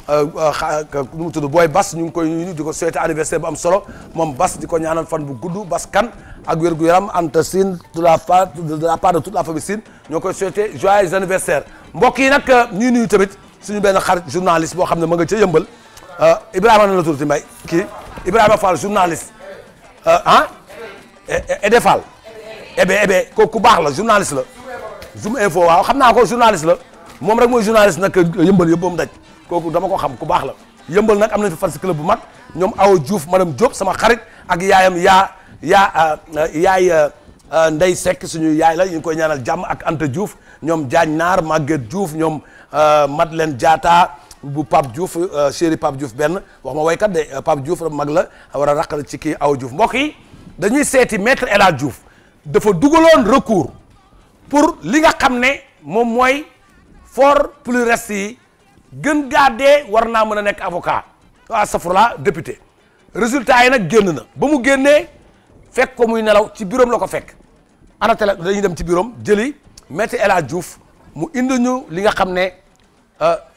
nu mu tudd Boy Bass ñu ngi koy nuyu di ko souhaiter anniversaire bu am solo moom Bass di ko ñaanal fan bu gudd Bass kan ak wér gu yaram Anta Sine de la part de toute la famille Sine ñoo koy souhaiter joyeux anniversaire mbokk yi nag ñuy nuyu tamit suñu benn xarit journaliste boo xam ne ma nga ca yëmbal Ibrahima na la tudd Mbaye kii Ibrahima Fall journaliste Ede Fall ebe ku baax la journaliste la Zoom Info waaw xam naa ko journaliste la moom rek mooy journaliste nag yëmbal yëpp ba mu daj kooku dama ko xam ku baax la yëmbal nag am nañ fi fans club bu mag ñoom Awa Diouf madame Diop sama xarit ak yaayam yaay Ndey Seck suñu yaay la ñu ngi koy ñaanal jàmm ak Anta Diouf ñoom Diagne Naar Maguette Diouf ñoom Madeleine Diatta bu Pape Diouf chéri Pape Diouf benn wax ma waykat de Pape Diouf mag la war a raqal ci kii Awa Diouf mbokk yi dañuy seeti maître El Hadj Diouf dafa dugaloon recours pour li nga xam ne moom mooy for plus reste yi gën gaa dee war naa mën a nekk avocat waa safrala député résultat yi nag génn na ba mu génnee fekk ko muy nelaw ci bureau la ko fekk ana télé dañuy dem ci bureau jëli maître El Hadj Diouf mu indi ñu li nga xam ne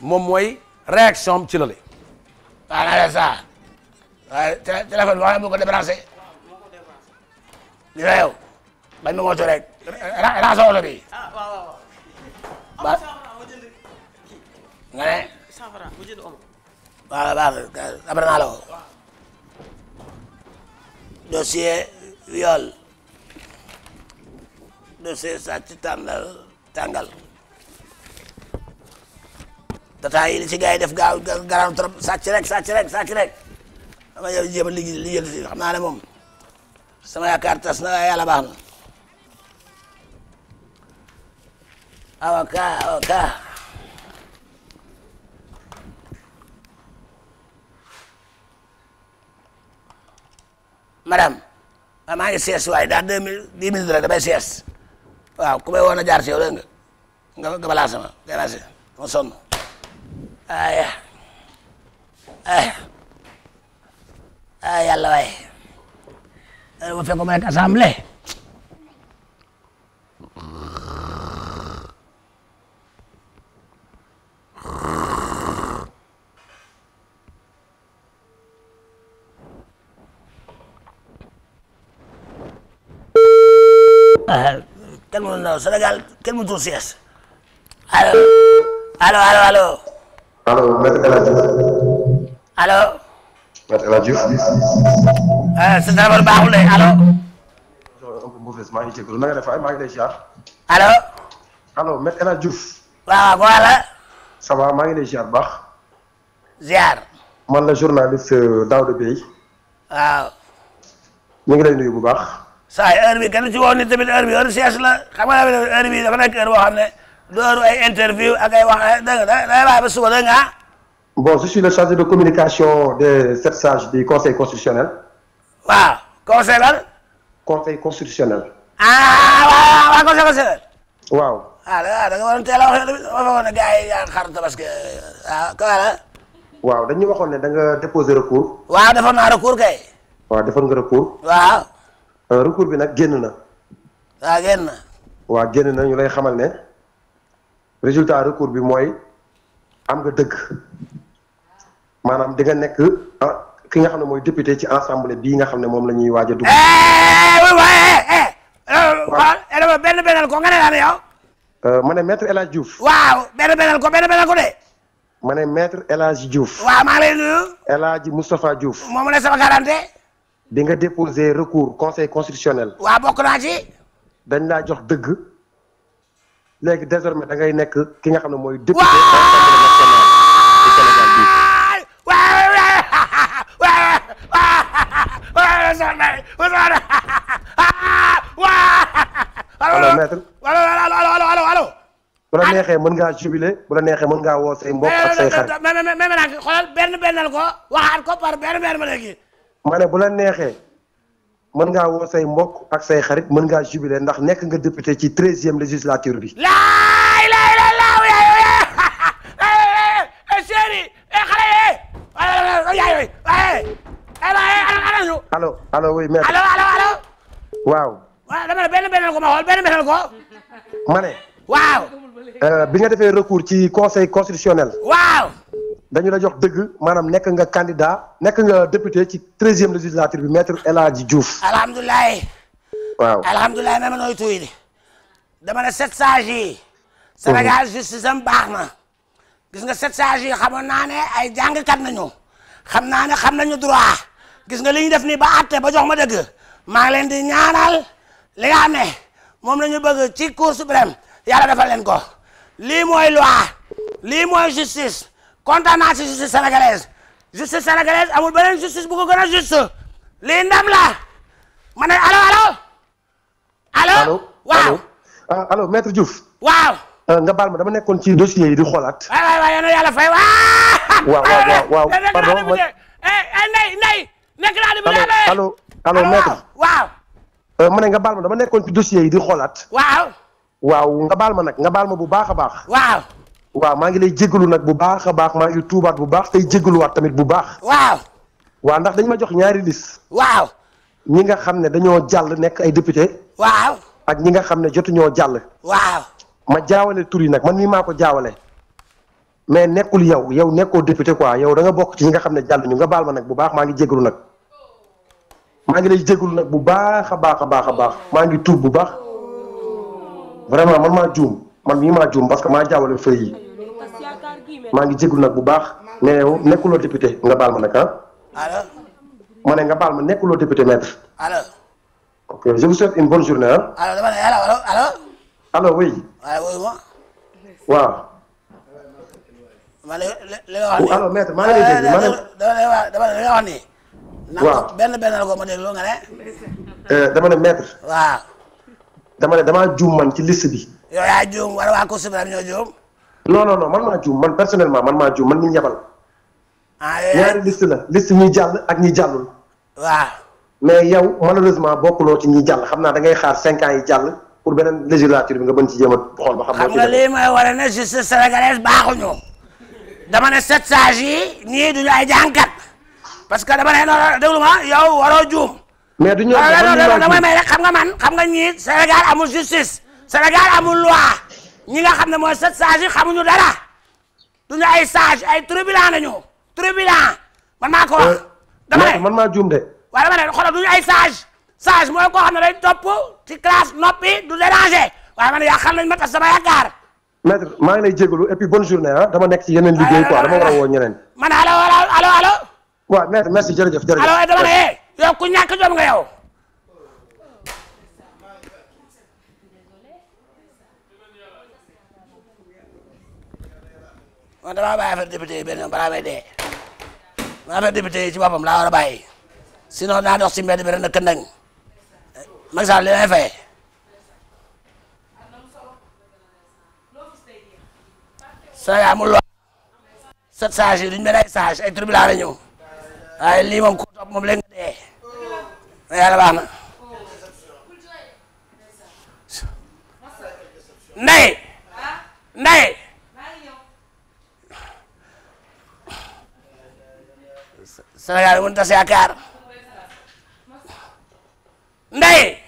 moom mooy réaction ci lale waaw naa ça waaye téléphone bi wax nga ko débranché li la yow bañ ma moto rek raxas oto bi ba nga ne waaw baax na naa la ko dossier viol dossier sàcc tàngal tata yi li ci gars yi def gaaw garaaw trop sàcc rek dama yow jéem a liggéey xam naa ne moom sama yaakaar tas na yàlla baax na avocat madame maa ngi sees waaye daal 10 minutes rek damay sees waaw ku may woon a jaar si yow dégg nga balaa sama merci ma sonn ay yàlla waay ma fekk ma nekk assemblée kenn mënul na Sénégal kenn mënutul sees allo allo Maître El Hadj Diouf. allo. Maître El Hadj Diouf. sa téléphone baaxul de allo. maa ngi jégalu na nga def maa ngi lay ziar. allo. allo Maître El Hadj Diouf. waaw voilà. ça va maa ngi lay ziar baax. ziar. man la journaliste Daouda Bey. waaw. ñu ngi lay nuyu bu baax. saa yi heure bi kenn ci woon ni tamit heure bi heure siège la xam nga heure bi dafa nekk heure boo xam ne du heure ay interview ak ay wax dégg nga day bàyyi ba suba dégg nga. bon je suis le chargé de communication des 7 sages du conseil constitutionnel. waaw conseil lan. conseil constitutionnel. waaw conseil constitutionnel. waaw. da nga waroon teel a wax yow dafa woon ne gars yi yaa xar parce que waaw dañu waxoon ne da nga déposer recours. waaw defoon naa recours kay. waaw defoon nga recours. waaw. recours bi nag génn na. waaw génn na. waaw génn na ñu lay xamal ne résultat recours bi mooy am nga dëgg maanaam di nga nekk ki nga xam ne mooy député ci assemblée bii nga xam ne moom la ñuy waaj a dugg. waaw benn bennal ko nga ne daal yow. ma ne maître El Hadj Diouf. waaw benn bennal ko de. ma ne maître El Hadj Diouf. waaw maa ngi lay nuyu. El Hadj Moustapha Diouf. moom la sama garantie. di nga déposer recours conseil constitutionnel. waaw bokk naa ci. dañ laa jox dëgg léegi désormais da ngay nekk ki nga xam ne mooy député assemblée nationale du Sénégal bii. allo maître. allo. bu la neexee mën ngaa jubilé bu la neexee mën ngaa woo say mbokk ak say xarit. mais xoolal benn ko waxaat ko par benn ma léegi. ma ne bu la neexee mën ngaa woo say mbokk ak say xarit mën ngaa jubilé ndax nekk nga député ci 13e législature bi. laay chéri xale yi allo oui maître. allo. waaw. waaw dama ne benn ko ma xool benn ko. ma ne. waaw. bi nga defee recours ci conseil constitutionnel. waaw. dañu la jox dëgg maanaam nekk nga candidat nekk nga député ci 13e législature bi maître El Hadj Diouf. alhamdulilah. waaw alhamdulilah même nooy tuuti di dama ne 7 sages yi. Sénégal justice am baax na. gis nga 7 sages yi xamoon naa ne ay jàngkat nañu. xam naa ne xam nañu droit. gis nga li ñu def nii ba àtte ba jox ma dëgg. maa ngi leen di ñaanal li nga xam ne moom la ñu bëgg ci cour suprême yàlla defal leen ko. lii mooy loi. lii mooy justice. kontaan naa ci justice sénégalaise. justice sénégalaise amul beneen justice bu ko gën a juste. lii ndam la. ma ne allo. waaw. allo maître Diouf. waaw. nga baal ma dama nekkoon ci dossier yi di xoolaat. waay yéen a yàlla fay waaw. pardon Ndeye nekk naa di bu demee. allo maître. waaw. ma ne nga baal ma dama nekkoon ci dossier yi di xoolaat. waaw nga baal ma nag nga baal ma bu baax a baax. waaw maa ngi lay jégalu nag bu baax a baax maa ngi tuubaat bu baax tey jégaluwaat tamit bu baax. waaw. waaw ndax dañ ma jox ñaari liste. waaw. ñi nga xam ne dañoo jàll nekk ay député. waaw. ak ñi nga xam ne jotuñoo jàll. waaw. ma jaawale tur yi nag man mii maa ko jaawale. mais nekkul yow nekkoo député quoi yow da nga bokk ci ñi nga xam ne jàll ñu nga baal ma nag bu baax maa ngi jégalu nag. maa ngi lay jégalu nag bu baax a baax a baax a baax maa ngi tuub bu baax. vraiment man maa juum man mii maa juum parce que maa jaawale feuille yi. maa ngi jégalu nag bu baax mais yow nekkuloo député nga baal ma nag ah. allo. ma ne nga baal ma nekkuloo député maître. allo. ok je vous souhaite une bonne journée ah. allo dama ne allo. allo oui. waaye wuyu ma. waaw. ma li nga wax nii. allo maître maa ngi lay dégg ma ne. dama ne li nga wax nii. waaw benn la ko ma déglu nga ne. dama ne maître. waaw. dama ne damaa juum man ci liste bi. yow yaa juum wala waa Cour suprême ñoo juum. non man maa juum man personnellement man maa juum man mi ñebal. ah ñaari liste la liste ñi jàll ak ñi jàllul. waaw. mais yow malheureusement bokkuloo ci ñi jàll xam naa da ngay xaar 5 ans yi jàll pour beneen législature bi nga mën ci jéem a xool ba xam. xam nga lii mooy wane ne justice sénégalaise baaxuñu. dama ne 7 sages yi ñii duñu ay jànkat. parce que dama ne non déglu ma yow waroo juum. mais du ñu damay may rek xam nga ñii Sénégal amul justice. Sénégal amul loi. ñi nga xam ne mooy 7 sages yi xamuñu dara. duñu ay sage ay trubliant nañu. trubliant man maa ko wax. dama ne man maa juum de. waaye dama ne xoolal duñu ay sage mooy koo xam ne day topp ci classe noppi du déranger waaye man yàqal nañ ma tas sama yaakaar. maître maa ngi lay jégalu et puis bonne journée ah dama nekk ci yeneen liggéey quoi dama war a woo ñeneen. man allo. waaw maître merci jërëjëf. allo dama ne yow ku ñàkk jom nga yow. man damaa bàyyi affaire député yi benn yoon balaa may dee. man affaire député yi ci boppam laa war a bàyyi. sinon naa dox ci mbedd bi ren na këndang. Macky Sall li may fay. Sénégal amul loi. 7 sages yi duñu mel ay sages ay tribunal la ñëw. waaye lii moom ku topp moom léegi nga dee. mais yàlla baax na. Ndeye. Sénégal mënut a tas yaakaar. Ndeye.